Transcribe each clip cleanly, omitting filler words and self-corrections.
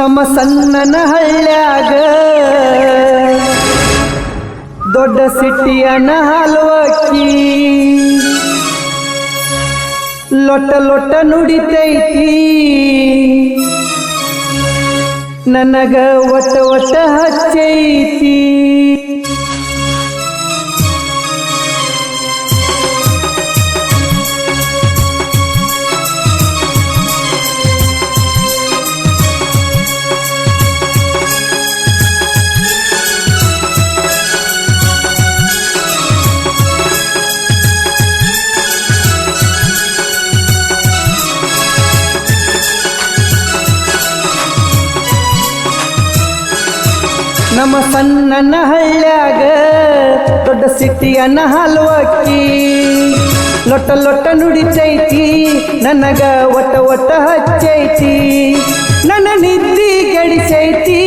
ನಮ್ಮ ಸಣ್ಣನ ಹಳ್ಳ್ಯಾಗ ದೊಡ್ಡ ಸಿಟಿಯನ ಹಲವಕ್ಕಿ ಲೊಟ್ಟ ಲೊಟ್ಟ ನುಡಿತೈತಿ ನನಗ ಒಟ್ಟ ಒಟ್ಟ ಹಚ್ಚೈತಿ ನಮ್ಮ ಸಣ್ಣನ ಹಳ್ಳ್ಯಾಗ ದೊಡ್ಡ ಸಿಟಿಯನ ಹಲವಕ್ಕಿ ಲೊಟ್ಟ ಲೊಟ್ಟ ನುಡಿತೈತಿ ನನಗ ಒಟ್ಟ ಒಟ್ಟ ಹಚ್ಚೈತಿ ನನ್ನ ನಿದ್ದಿ ಗಡಿಸೈತಿ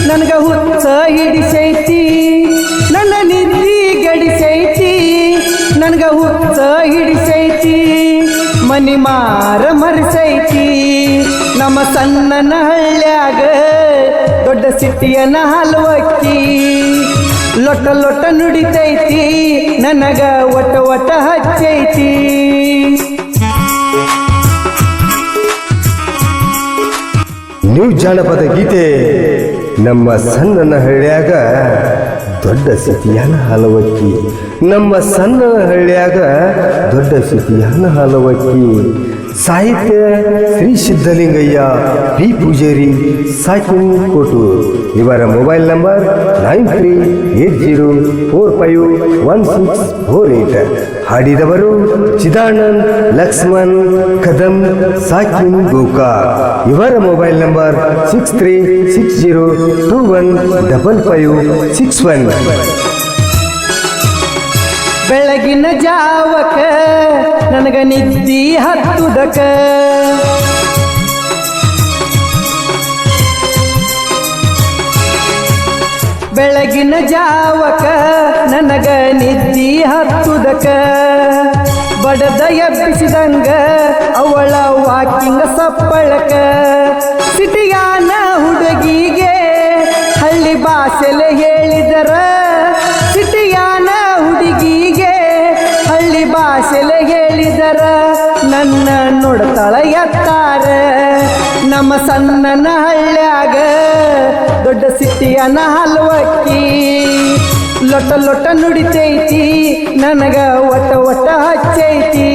ನನಗ ಹುಚ್ಚ ಹಿಡಿಸೈತಿ ನನ್ನ ನಿದ್ದಿ ಗಡಿಸೈತಿ ನನಗ ಹುಚ್ಚ ಹಿಡಿಸೈತಿ ಮನಿ ಮಾರ ಮರಿಸೈತಿ ನಮ್ಮ ಸಣ್ಣನ ಹಳ್ಳ್ಯಾಗ ದೊಡ್ಡ ಸಿಟಿಯನ ಹಲವಕ್ಕಿ ಲೊಟ್ಟ ಲೊಟ್ಟ ನುಡಿತೈತಿ ನನಗ ಒಟ್ಟ ಒಟ್ಟ ಹಚ್ಚೈತಿ ನ್ಯೂ ಜಾನಪದ ಗೀತೆ ನಮ್ಮ ಸಣ್ಣನ ಹಳ್ಳ್ಯಾಗ ದೊಡ್ಡ ಸಿಟಿಯನ ಹಲವಕ್ಕಿ ನಮ್ಮ ಸಣ್ಣನ ಹಳ್ಳ್ಯಾಗ ದೊಡ್ಡ ಸಿಟಿಯನ ಹಲವಕ್ಕಿ ಸಾಹಿತ್ಯ ಶ್ರೀ ಸಿದ್ಧಲಿಂಗಯ್ಯ ಪಿ ಪೂಜಾರಿ ಸಾಕಿನ್ ಕೋಟೂರ್ ಇವರ ಮೊಬೈಲ್ ನಂಬರ್ 9380451648 ಹಾಡಿದವರು ಚಿದಾನಂದ್ ಲಕ್ಷ್ಮಣ್ ಕದಂ ಸಾಕಿನ್ ಗೋಕಾ ಇವರ ಮೊಬೈಲ್ ನಂಬರ್ 6360215561 ಬೆಳಗಿನ ಜಾವಕ ನನಗ ನಿದ್ದಿ ಹತ್ತುದಕ ಬೆಳಗಿನ ಜಾವಕ ನನಗ ನಿದ್ದಿ ಹತ್ತುದಕ ಬಡದ ಎಬ್ಬಿಸಿದಂಗ ಅವಳ ವಾಕಿಂಗ ಸಪ್ಪಳಕ ಸಿಟಿಯಾನ ಹುಡುಗಿಗೆ ಹಳ್ಳಿ ಭಾಷೆಲೆ ಹೇಳಿದರ ಸಿಟಿಯಾನ ಹುಡುಗಿಗೆ ಹಳ್ಳಿ ಭಾಷೆಲೆ ಹೇಳಿದರ ನನ್ನ ನೋಡ್ತಾಳ ಎತ್ತಾರ ನಮ್ಮ ಸಣ್ಣನ ಹಳ್ಳ್ಯಾಗ ದೊಡ್ಡ ಸಿಟಿಯನ ಹಲವಕ್ಕಿ ಲೊಟ್ಟ ಲೊಟ್ಟ ನುಡಿತೈತಿ ನನಗ ಒಟ್ಟ ಒಟ್ಟ ಹಚ್ಚೈತಿ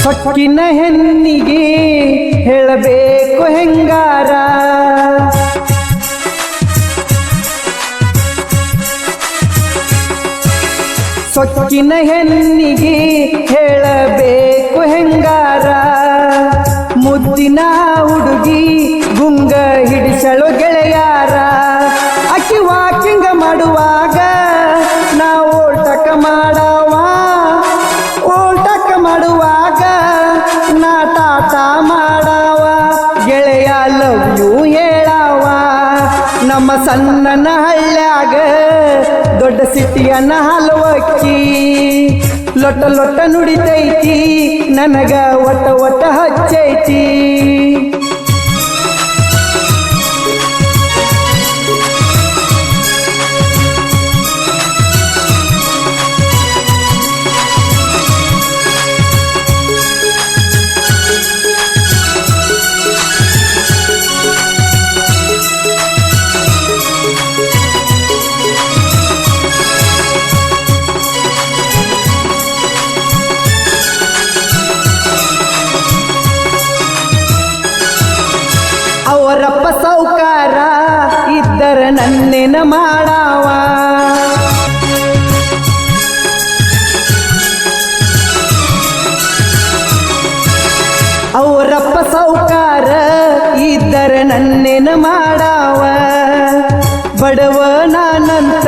ಸೊಕ್ಕಿನ ಹೆಣ್ಣಿಗೆ ಹೇಳಬೇಕು ಹೆಂಗಾರ ಸೊಕ್ಕಿನ ಹೆಣ್ಣಿಗೆ ಹೇಳಬೇಕು ಹೆಂಗಾರ ಮುದ್ದಿನ ಹುಡುಗಿ ಗುಂಗ ಹಿಡಿಸಳು ಗೆಳೆಯಾರ ಅಕ್ಕಿ ವಾಕಿಂಗ ಮಾಡುವಾಗ ನಾ ಓಟಕ ಮಾಡವ ಓಟಕ ಮಾಡುವಾಗ ನಾ ಟಾಟ ಮಾಡವ ಗೆಳೆಯ ಲವ್ ಯು ಹೇಳವ ನಮ್ಮ ಸಣ್ಣನ ಹಳ್ಳ್ಯಾಗ ದೊಡ್ಡ ಸಿಟಿಯನ ಹಲವಕ್ಕಿ ಲೊಟ್ಟ ಲೊಟ್ಟ ನುಡಿತೈತಿ ನನಗ ಒಟ್ಟ ಒಟ್ಟ ಹಚ್ಚೈತಿ ಅವರಪ್ಪ ಸೌಕಾರ ಇದ್ದರ ನನ್ನೇನ ಮಾಡವ ಅವರಪ್ಪ ಸೌಕಾರ ಇದ್ದರ ಬಿಡ್ತಾನಂತ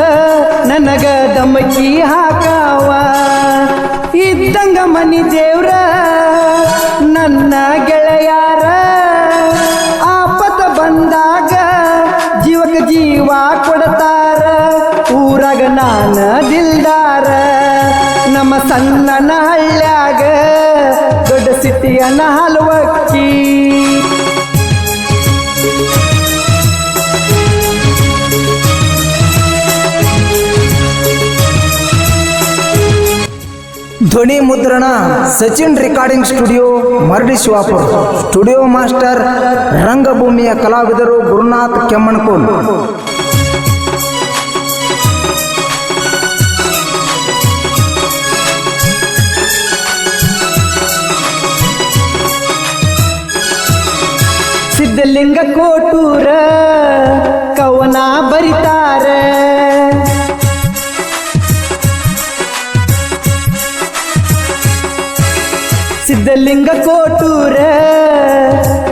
ನನಗ ದಮಕಿ ಹಾಕಾವ ಇದ್ದಂಗ ಮನಿ ದೇವ್ರ ನನ್ನ ಗೆಳೆಯಾರ ಆಪತ ಬಂದಾಗ ಜೀವಕ ಜೀವ ಕೊಡ್ತಾರ ಊರಾಗ ನಾನ ದಿಲ್ದಾರ ನಮ್ಮ ಸಣ್ಣನ ಹಳ್ಳ್ಯಾಗ ದೊಡ್ಡ ಸಿಟಿಯನ್ನ ಹಲವಕ್ಕಿ ಧ್ವನಿ ಮುದ್ರಣ ಸಚಿನ್ ರೆಕಾರ್ಡಿಂಗ್ ಸ್ಟುಡಿಯೋ ಮರಡಿ ಶಿವಾಪುರ ಸ್ಟುಡಿಯೋ ಮಾಸ್ಟರ್ ರಂಗಭೂಮಿಯ ಕಲಾವಿದರು ಗುರುನಾಥ್ ಕೆಮ್ಮಣ್ಕೋಲ್ ಸಿದ್ಧಲಿಂಗ ಕೋಟೂರ ಕವನ ಬರಿತಾರ ಸಿದ್ಧಲಿಂಗ ಕೋಟೂರ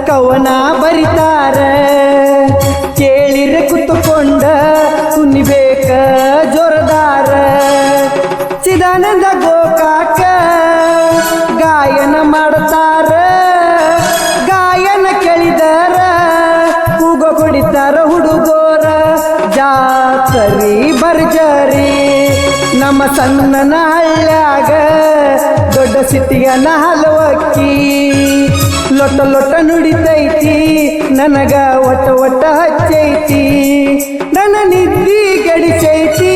ಕವನ ಬರಿತಾರ ಕೇಳಿರೆ ಕುತ್ತುಕೊಂಡ ಕುನಿಬೇಕ ಜೋರದಾರ ಚಿದಾನಂದ ಗೋಕಾಕ ಗಾಯನ ಮಾಡ್ತಾರ ಗಾಯನ ಕೇಳಿದಾರ ಕೂಗೋ ಕುಡಿತಾರ ಹುಡುಗೋರ ಜಾತರಿ ಬರ್ಜರಿ ನಮ್ಮ ಸಣ್ಣನ ಹಳ್ಳ್ಯಾಗ ದೊಡ್ಡ ಸಿಟಿಯನ್ನ ಹಲವಕ್ಕಿ ಲೊಟ್ಟ ಲೊಟ್ಟ ನುಡಿತೈತಿ ನನಗ ಒಟ್ಟ ಒಟ್ಟ ಹಚ್ಚೈತಿ ನನ್ನ ನಿದ್ದಿ ಗಡಿಸೈತಿ